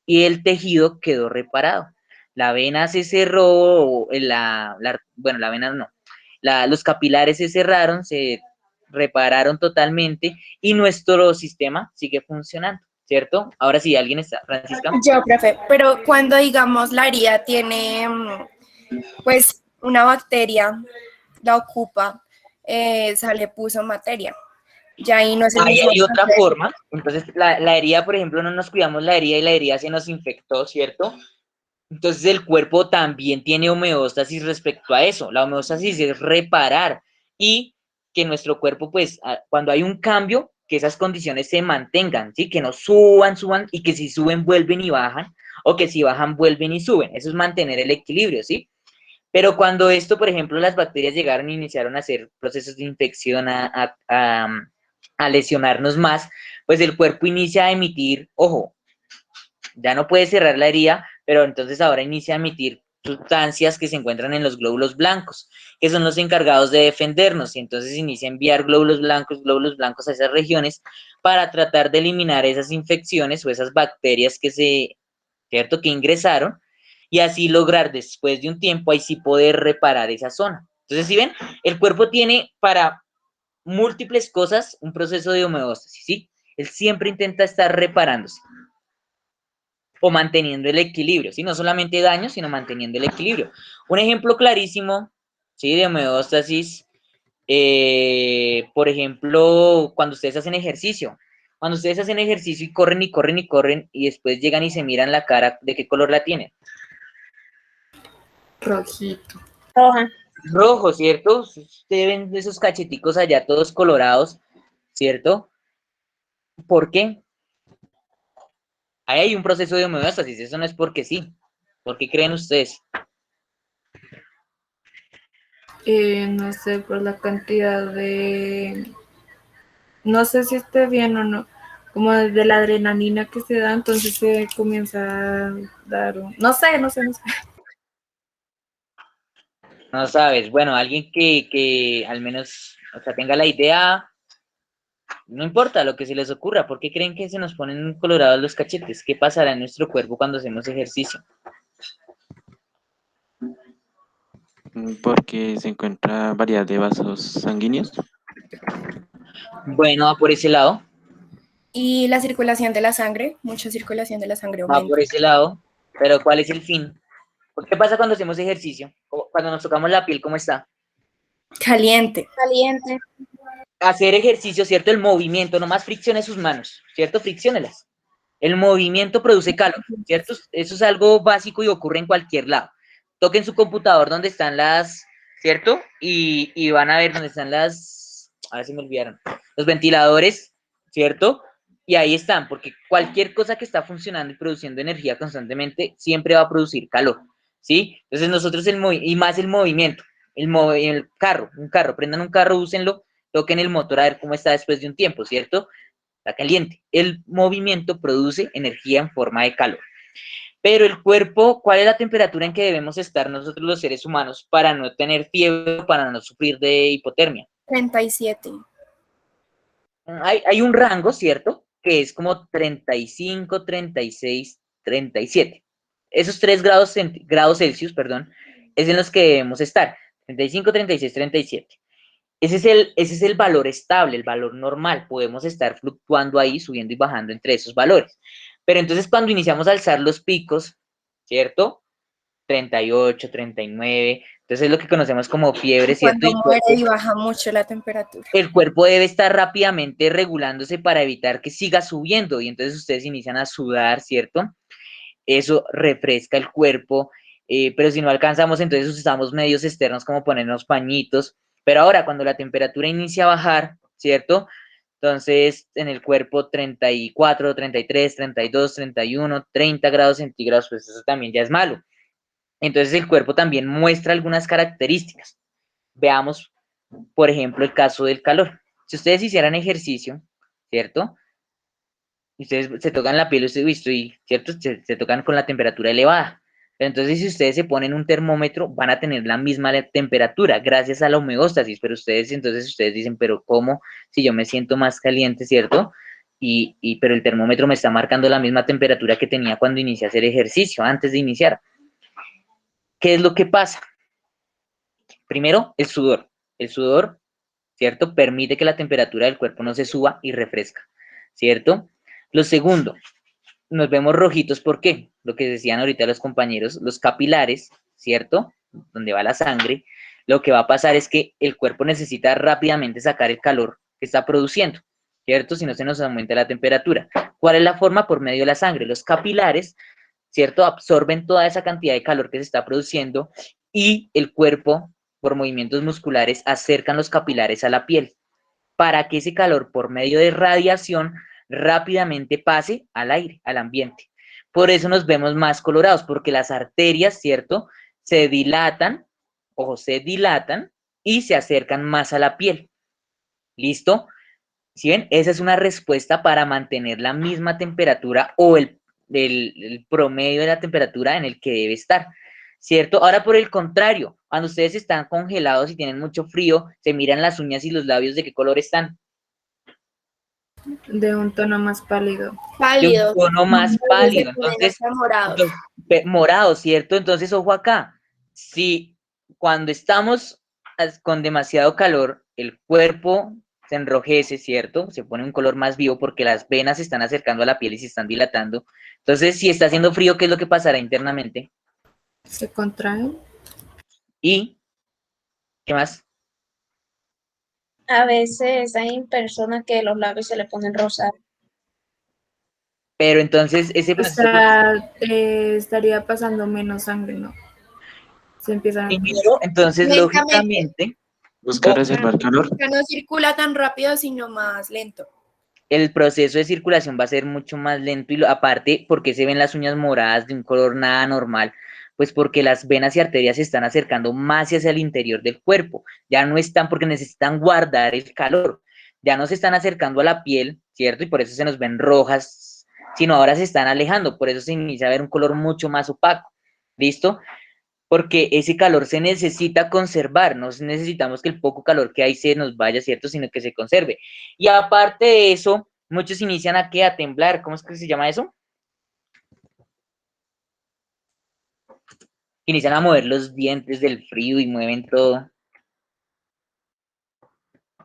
y el tejido quedó reparado. La vena se cerró, bueno, la vena no, los capilares se cerraron, se repararon totalmente y nuestro sistema sigue funcionando, ¿cierto? Ahora sí, ¿alguien está? Francisca. yo, profe, pero cuando digamos la herida tiene, pues una bacteria la ocupa, sale pus o materia. Ya ahí no es el Ahí mismo hay otra proceso. forma. Entonces, la herida, por ejemplo, no nos cuidamos la herida y la herida se nos infectó, ¿cierto? Entonces, el cuerpo también tiene homeostasis respecto a eso. La homeostasis es reparar y que nuestro cuerpo, pues, cuando hay un cambio, que esas condiciones se mantengan, ¿sí? Que no suban, suban y que si suben, vuelven y bajan, o que si bajan, vuelven y suben. Eso es mantener el equilibrio, ¿sí? Pero cuando esto, por ejemplo, las bacterias llegaron e iniciaron a hacer procesos de infección, a lesionarnos más, pues el cuerpo inicia a emitir, ojo, ya no puede cerrar la herida, pero entonces ahora inicia a emitir sustancias que se encuentran en los glóbulos blancos, que son los encargados de defendernos, y entonces inicia a enviar glóbulos blancos a esas regiones para tratar de eliminar esas infecciones o esas bacterias ¿cierto? Que ingresaron, y así lograr después de un tiempo, ahí sí poder reparar esa zona. Entonces, si ven, el cuerpo tiene para múltiples cosas un proceso de homeostasis, ¿sí? Él siempre intenta estar reparándose o manteniendo el equilibrio, ¿sí? No solamente daño, sino manteniendo el equilibrio. Un ejemplo clarísimo, ¿sí? De homeostasis, por ejemplo, cuando ustedes hacen ejercicio. Cuando ustedes hacen ejercicio y corren y corren y corren y después llegan y se miran la cara, ¿de qué color la tienen? Rojito. Roja. Rojo, ¿cierto? Ustedes ven esos cacheticos allá todos colorados, ¿cierto? ¿Por qué? Ahí hay un proceso de homeostasis, eso no es porque sí. ¿Por qué creen ustedes? No sé, por la cantidad de, no sé si esté bien o no, como de la adrenalina que se da, entonces se comienza a dar, no sé, no sé, no sé. No sabes, bueno, alguien que al menos, o sea, tenga la idea, no importa lo que se les ocurra, ¿por qué creen que se nos ponen colorados los cachetes? ¿Qué pasará en nuestro cuerpo cuando hacemos ejercicio? Porque se encuentra variedad de vasos sanguíneos. Bueno, va por ese lado, Y la circulación de la sangre, mucha circulación de la sangre va aumenta. por ese lado, pero ¿cuál es el fin? ¿Qué pasa cuando hacemos ejercicio? O cuando nos tocamos la piel, ¿cómo está? Caliente. Caliente. Hacer ejercicio, ¿cierto? El movimiento, no más friccione sus manos, ¿cierto? Fricciónelas. El movimiento produce calor, ¿cierto? Eso es algo básico y ocurre en cualquier lado. Toquen su computador donde están ¿cierto? Y van a ver dónde están a ver si me olvidaron, los ventiladores, ¿cierto? Y ahí están, porque cualquier cosa que está funcionando y produciendo energía constantemente siempre va a producir calor, ¿sí? Entonces nosotros, y más el movimiento, el carro, un carro, prendan un carro, úsenlo, toquen el motor a ver cómo está después de un tiempo, ¿cierto? Está caliente. El movimiento produce energía en forma de calor. Pero el cuerpo, ¿cuál es la temperatura en que debemos estar nosotros los seres humanos para no tener fiebre, para no sufrir de hipotermia? 37. Hay un rango, ¿cierto? Que es como 35, 36, 37. Esos 3 grados Celsius, perdón, es en los que debemos estar. 35, 36, 37. Ese es el valor estable, el valor normal. Podemos estar fluctuando ahí, subiendo y bajando entre esos valores. Pero entonces cuando iniciamos a alzar los picos, ¿cierto? 38, 39, entonces es lo que conocemos como fiebre, ¿cierto? Cuando muere y baja mucho la temperatura. El cuerpo debe estar rápidamente regulándose para evitar que siga subiendo y entonces ustedes inician a sudar, ¿cierto? Eso refresca el cuerpo, pero si no alcanzamos, entonces usamos medios externos como ponernos pañitos, pero ahora cuando la temperatura inicia a bajar, ¿cierto? Entonces en el cuerpo 34, 33, 32, 31, 30 grados centígrados, pues eso también ya es malo. Entonces el cuerpo también muestra algunas características. Veamos, por ejemplo, el caso del calor. Si ustedes hicieran ejercicio, ¿cierto? Y ustedes se tocan la piel, ustedes visto, y cierto, se tocan con la temperatura elevada. Pero entonces, si ustedes se ponen un termómetro, van a tener la misma temperatura gracias a la homeostasis. Pero ustedes dicen, pero ¿cómo? Si yo me siento más caliente, ¿cierto? Pero el termómetro me está marcando la misma temperatura que tenía cuando inicié a hacer ejercicio, antes de iniciar. ¿Qué es lo que pasa? Primero, el sudor. El sudor, ¿cierto? Permite que la temperatura del cuerpo no se suba y refresca, ¿cierto? Lo segundo, nos vemos rojitos, ¿por qué? Lo que decían ahorita los compañeros, los capilares, ¿cierto? donde va la sangre, lo que va a pasar es que el cuerpo necesita rápidamente sacar el calor que está produciendo, ¿cierto? Si no se nos aumenta la temperatura. ¿Cuál es la forma? Por medio de la sangre. Los capilares, ¿cierto? Absorben toda esa cantidad de calor que se está produciendo y el cuerpo, por movimientos musculares, acercan los capilares a la piel para que ese calor, por medio de radiación, rápidamente pase al aire, al ambiente. Por eso nos vemos más colorados, porque las arterias, ¿cierto? Se dilatan, y se acercan más a la piel. ¿Listo? ¿Sí ven? Esa es una respuesta para mantener la misma temperatura o el promedio de la temperatura en el que debe estar, ¿cierto? Ahora, por el contrario, cuando ustedes están congelados y tienen mucho frío, se miran las uñas y los labios, ¿de qué color están? De un tono más pálido. De Pálido. un tono más pálido, entonces, Morados. morado, ¿cierto? Entonces, ojo acá, si cuando estamos con demasiado calor, el cuerpo se enrojece, ¿cierto? Se pone un color más vivo porque las venas se están acercando a la piel y se están dilatando. Entonces, si está haciendo frío, ¿qué es lo que pasará internamente? Se contraen. ¿Y qué más? A veces hay personas que los labios se le ponen rosados. Pero entonces, ese O proceso sea, estaría pasando menos sangre, ¿no? Se empiezan a... primero, entonces, Lentamente. lógicamente, Busca reservar calor. Que no circula tan rápido, sino más lento. el proceso de circulación va a ser mucho más lento y aparte, ¿porque se ven las uñas moradas de un color nada normal? Pues porque las venas y arterias se están acercando más hacia el interior del cuerpo, ya no están porque necesitan guardar el calor, ya no se están acercando a la piel, ¿cierto? Y por eso se nos ven rojas, sino ahora se están alejando, por eso se inicia a ver un color mucho más opaco, ¿listo? Porque ese calor se necesita conservar, no necesitamos que el poco calor que hay se nos vaya, ¿cierto? Sino que se conserve. Y aparte de eso, muchos inician a ¿qué? A temblar, ¿cómo es que se llama eso? Inician a mover los dientes del frío y mueven todo.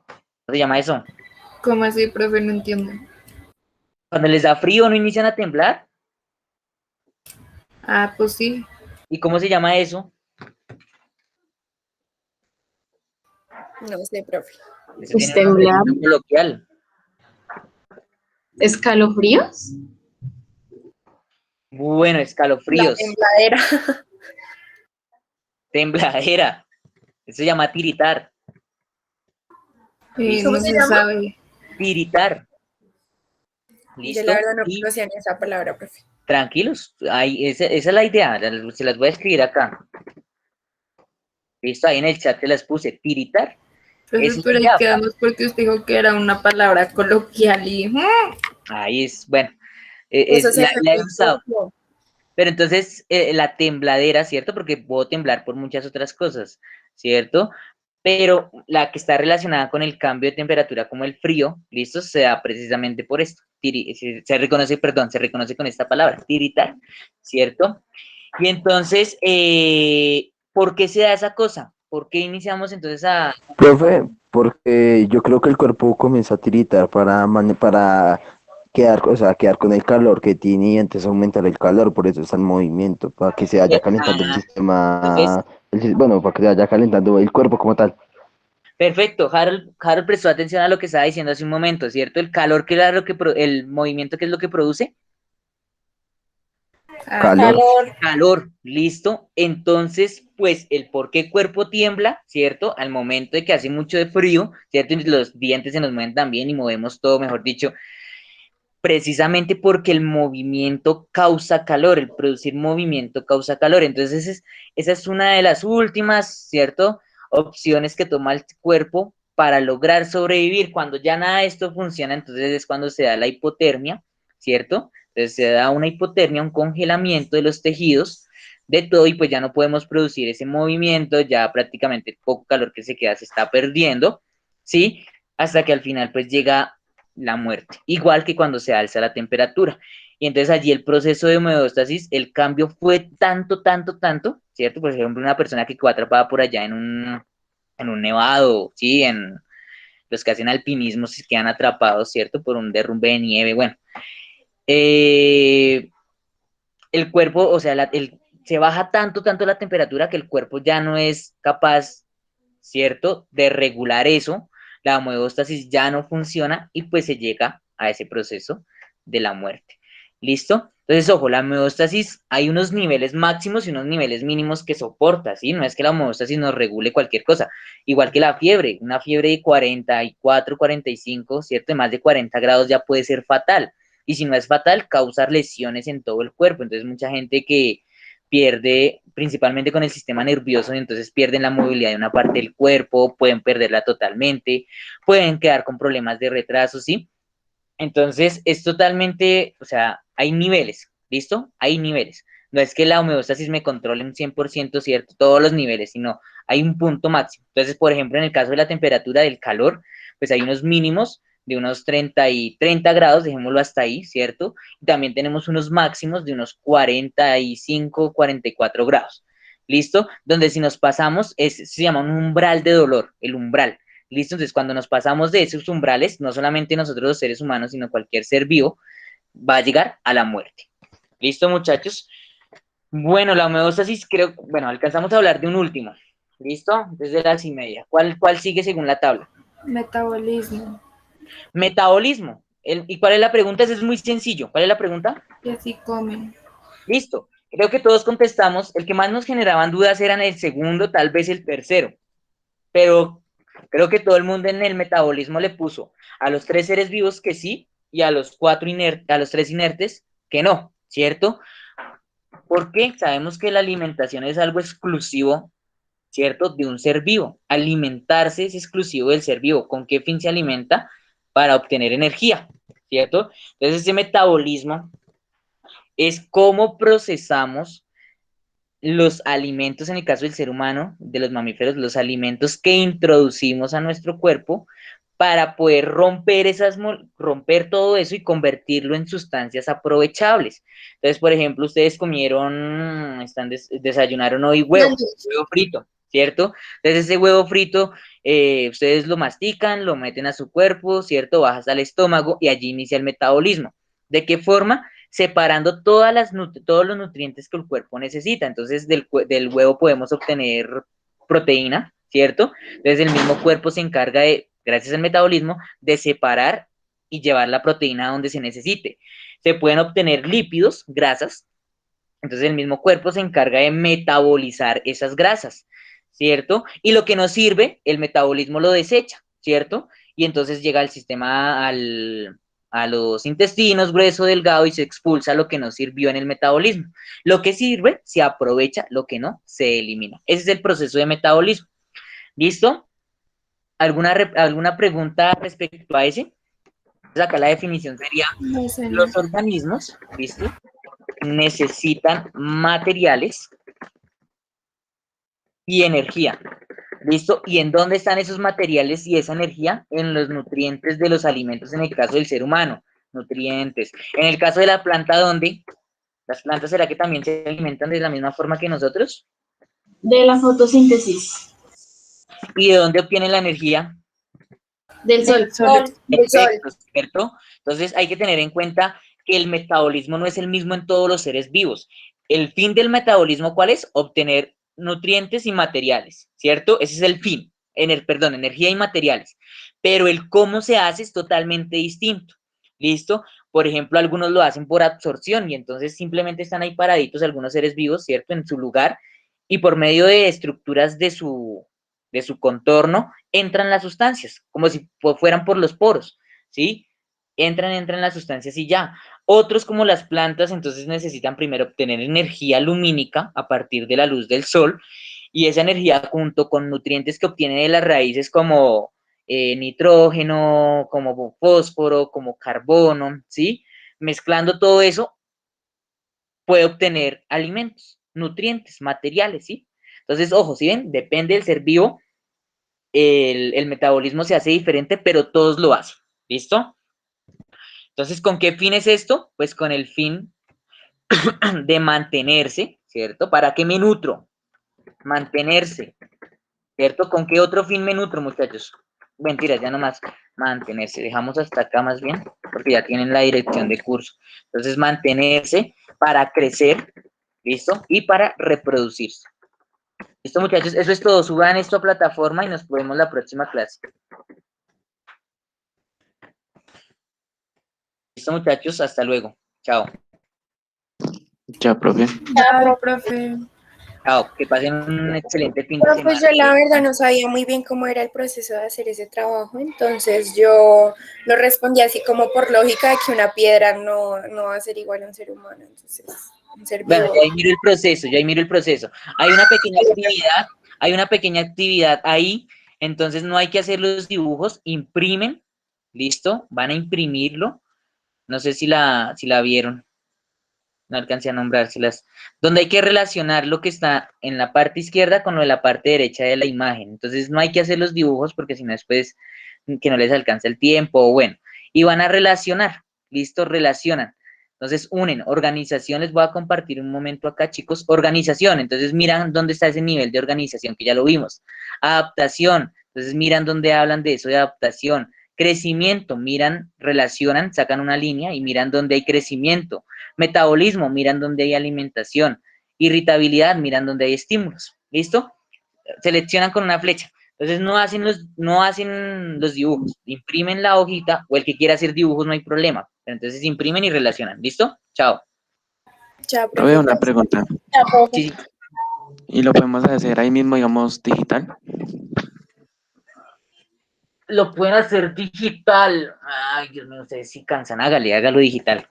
¿Cómo se llama eso? ¿Cómo así, profe? No entiendo. Cuando les da frío, ¿no inician a temblar? Ah, pues sí. ¿Y cómo se llama eso? No sé, profe. Eso tiene un nombre muy coloquial. ¿Escalofríos? Bueno, La escalofríos, tembladera. tembladera. Eso se llama tiritar. ¿Listo? ¿Cómo No se se llama? sabe. Tiritar. Yo ¿Listo? la verdad no Y conocía ni esa palabra, profe. tranquilos, esa es la idea, se las voy a escribir acá. Listo, ahí en el chat te las puse, tiritar. Profe, Es la pero ahí idea. quedamos porque usted dijo que era una palabra coloquial y... Ahí es, bueno, Eso se fue la he muy usado. poco. Pero entonces, la tembladera, ¿cierto? Porque puedo temblar por muchas otras cosas, ¿cierto? Pero la que está relacionada con el cambio de temperatura, como el frío, ¿listo? Se da precisamente por esto. Se reconoce, perdón, se reconoce con esta palabra, tiritar, ¿cierto? Y entonces, ¿por qué se da esa cosa? ¿Por qué iniciamos entonces a... Profe, porque yo creo que el cuerpo comienza a tiritar para quedar, o sea, quedar con el calor que tiene y antes aumentar el calor, por eso está en movimiento, para que se vaya calentando el Entonces, sistema, bueno, para que se vaya calentando el cuerpo como tal. perfecto, Harold prestó atención a lo que estaba diciendo hace un momento, ¿cierto? El calor, que era lo que el movimiento, ¿qué es lo que produce? Calor. Calor, listo. Entonces, pues el por qué el cuerpo tiembla, ¿cierto? Al momento de que hace mucho de frío, ¿cierto? Y los dientes se nos mueven también y movemos todo, mejor dicho, precisamente porque el movimiento causa calor, el producir movimiento causa calor. Entonces, esa es una de las últimas, ¿cierto? Opciones que toma el cuerpo para lograr sobrevivir. Cuando ya nada de esto funciona, entonces es cuando se da la hipotermia, ¿cierto? Entonces se da una hipotermia, un congelamiento de los tejidos, de todo, y pues ya no podemos producir ese movimiento, ya prácticamente el poco calor que se queda se está perdiendo, ¿sí? Hasta que al final pues llega la muerte, igual que cuando se alza la temperatura. Y entonces allí el proceso de homeostasis, el cambio fue tanto, ¿cierto? Por ejemplo, una persona que quedó atrapada por allá en un nevado, ¿sí? En los que hacen alpinismo se quedan atrapados, ¿cierto? Por un derrumbe de nieve, bueno. El cuerpo, o sea, se baja tanto la temperatura que el cuerpo ya no es capaz, ¿cierto?, de regular eso, la homeostasis ya no funciona y pues se llega a ese proceso de la muerte. ¿Listo? Entonces, ojo, la homeostasis, hay unos niveles máximos y unos niveles mínimos que soporta, ¿sí? No es que la homeostasis nos regule cualquier cosa, igual que la fiebre, una fiebre de 44, 45, ¿cierto? De más de 40 grados ya puede ser fatal, y si no es fatal, causar lesiones en todo el cuerpo. Entonces, mucha gente que pierde, principalmente con el sistema nervioso, y entonces pierden la movilidad de una parte del cuerpo, pueden perderla totalmente, pueden quedar con problemas de retraso, ¿sí? Entonces, es totalmente, o sea, hay niveles, ¿listo? Hay niveles. No es que la homeostasis me controle un 100%, ¿cierto? Todos los niveles, sino hay un punto máximo. Entonces, por ejemplo, en el caso de la temperatura del calor, pues hay unos mínimos de unos 30 grados, dejémoslo hasta ahí, ¿cierto? Y también tenemos unos máximos de unos 45, 44 grados, ¿listo? Donde si nos pasamos, se llama un umbral de dolor, el umbral. ¿Listo? Entonces, cuando nos pasamos de esos umbrales, no solamente nosotros los seres humanos, sino cualquier ser vivo, va a llegar a la muerte. ¿Listo, muchachos? Bueno, la homeostasis creo, bueno, alcanzamos a hablar de un último. ¿Listo? Desde las y media. ¿Cuál sigue según la tabla? Metabolismo. Metabolismo. ¿Y cuál es la pregunta? Eso es muy sencillo. ¿Cuál es la pregunta? Y así comen. Listo. Creo que todos contestamos. El que más nos generaban dudas eran el segundo, tal vez el tercero. Pero creo que todo el mundo en el metabolismo le puso a los 3 seres vivos que sí y a los 3 inertes que no, ¿cierto? Porque sabemos que la alimentación es algo exclusivo, ¿cierto?, de un ser vivo. Alimentarse es exclusivo del ser vivo. ¿Con qué fin se alimenta? Para obtener energía, ¿cierto? Entonces ese metabolismo es cómo procesamos los alimentos, en el caso del ser humano, de los mamíferos, los alimentos que introducimos a nuestro cuerpo para poder romper todo eso y convertirlo en sustancias aprovechables. Entonces, por ejemplo, ustedes desayunaron hoy huevo frito, ¿cierto? Entonces ese huevo frito, ustedes lo mastican, lo meten a su cuerpo, ¿cierto? Bajas al estómago y allí inicia el metabolismo. ¿De qué forma? Separando todos los nutrientes que el cuerpo necesita. Entonces, del huevo podemos obtener proteína, ¿cierto? Entonces, el mismo cuerpo se encarga de, gracias al metabolismo, de separar y llevar la proteína a donde se necesite. Se pueden obtener lípidos, grasas, entonces el mismo cuerpo se encarga de metabolizar esas grasas, ¿cierto? Y lo que nos sirve, el metabolismo lo desecha, ¿cierto? Y entonces llega al sistema, a los intestinos, grueso, delgado, y se expulsa lo que nos sirvió en el metabolismo. Lo que sirve se aprovecha, lo que no se elimina. Ese es el proceso de metabolismo. ¿Listo? ¿Alguna pregunta respecto a ese? Entonces acá la definición sería, No sé. los organismos, ¿listo?, necesitan materiales y energía. ¿Listo? ¿Y en dónde están esos materiales y esa energía? En los nutrientes de los alimentos, en el caso del ser humano, nutrientes. En el caso de la planta, ¿dónde? ¿Las plantas será que también se alimentan de la misma forma que nosotros? De la fotosíntesis. ¿Y de dónde obtienen la energía? Del sol. Perfecto, ¿cierto? Entonces hay que tener en cuenta que el metabolismo no es el mismo en todos los seres vivos. El fin del metabolismo, ¿cuál es? Obtener nutrientes y materiales, ¿cierto? Ese es el fin, energía y materiales. Pero el cómo se hace es totalmente distinto, ¿listo? Por ejemplo, algunos lo hacen por absorción y entonces simplemente están ahí paraditos algunos seres vivos, ¿cierto? En su lugar y por medio de estructuras de su contorno entran las sustancias, como si fueran por los poros, ¿sí? Entran las sustancias y ya. Otros, como las plantas, entonces necesitan primero obtener energía lumínica a partir de la luz del sol, y esa energía junto con nutrientes que obtienen de las raíces como nitrógeno, como fósforo, como carbono, ¿sí? Mezclando todo eso, puede obtener alimentos, nutrientes, materiales, ¿sí? Entonces, ojo, ¿sí ven? Depende del ser vivo, el metabolismo se hace diferente, pero todos lo hacen, ¿listo? Entonces, ¿con qué fin es esto? Pues con el fin de mantenerse, ¿cierto? ¿Para qué me nutro? Mantenerse, ¿cierto? ¿Con qué otro fin me nutro, muchachos? Mentiras, ya nomás mantenerse. Dejamos hasta acá más bien, porque ya tienen la dirección de curso. Entonces, mantenerse para crecer, ¿Listo? Y para reproducirse. ¿Listo, muchachos? Eso es todo. Suban esto a plataforma y nos vemos la próxima clase. ¿Listo, muchachos? Hasta luego. Chao. Ya, profe. Chao, profe. Chao. Que pasen un excelente fin de Pero semana. pues yo la verdad no sabía muy bien cómo era el proceso de hacer ese trabajo, entonces yo lo respondí así como por lógica de que una piedra no va a ser igual a un ser humano, entonces un ser Bueno, vivo. ya ahí miro el proceso, ya ahí miro el proceso. Hay una pequeña actividad ahí, entonces no hay que hacer los dibujos, imprimen, ¿listo? Van a imprimirlo. No sé si la vieron, no alcancé a nombrárselas. Donde hay que relacionar lo que está en la parte izquierda con lo de la parte derecha de la imagen. Entonces no hay que hacer los dibujos porque si no después que no les alcanza el tiempo, o bueno. Y van a relacionar, ¿listo? Relacionan. Entonces unen, organización, les voy a compartir un momento acá, chicos. Organización, entonces miran dónde está ese nivel de organización, que ya lo vimos. Adaptación, entonces miran dónde hablan de eso de adaptación. Crecimiento, miran, relacionan, sacan una línea y miran dónde hay crecimiento. Metabolismo, miran dónde hay alimentación. Irritabilidad, miran dónde hay estímulos. ¿Listo? Seleccionan con una flecha. Entonces no hacen los dibujos, imprimen la hojita, o el que quiera hacer dibujos no hay problema. Pero entonces imprimen y relacionan. ¿Listo? Chao. Chao, Profe, profe. una pregunta. Ya, profe. Sí, ¿Y lo podemos hacer ahí mismo, digamos, digital? lo pueden hacer digital. Ay, Dios mío, ustedes sí cansan. Hágalo digital.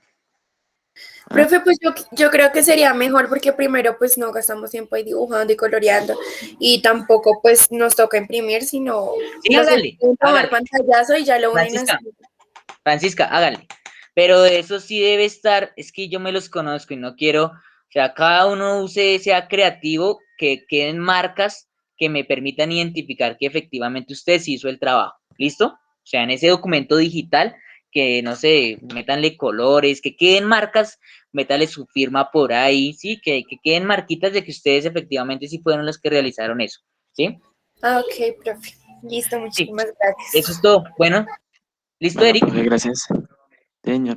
Profe, pues yo creo que sería mejor porque primero pues no gastamos tiempo ahí dibujando y coloreando y tampoco pues nos toca imprimir, sino Sí, no sé, hágale. pueden tomar pantallazo y ya lo unen así. Francisca, hágale. Pero eso sí debe estar, es que yo me los conozco y no quiero, o sea, cada uno sea creativo, que queden marcas que me permitan identificar que efectivamente usted sí hizo el trabajo. ¿Listo? O sea, en ese documento digital, que no sé, métanle colores, que queden marcas, métanle su firma por ahí, ¿sí? Que queden marquitas de que ustedes efectivamente sí fueron los que realizaron eso, ¿sí? Ah, ok, profe. Listo, Sí, muchísimas eso es gracias. todo. Bueno, ¿listo, Bueno, Eric? profe, gracias. Señor.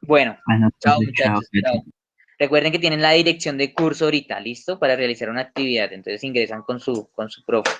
Bueno, Bueno, chao, profe, chao, muchachos. Katy. Chao. Recuerden que tienen la dirección de curso ahorita, ¿listo? Para realizar una actividad. Entonces ingresan con su profe.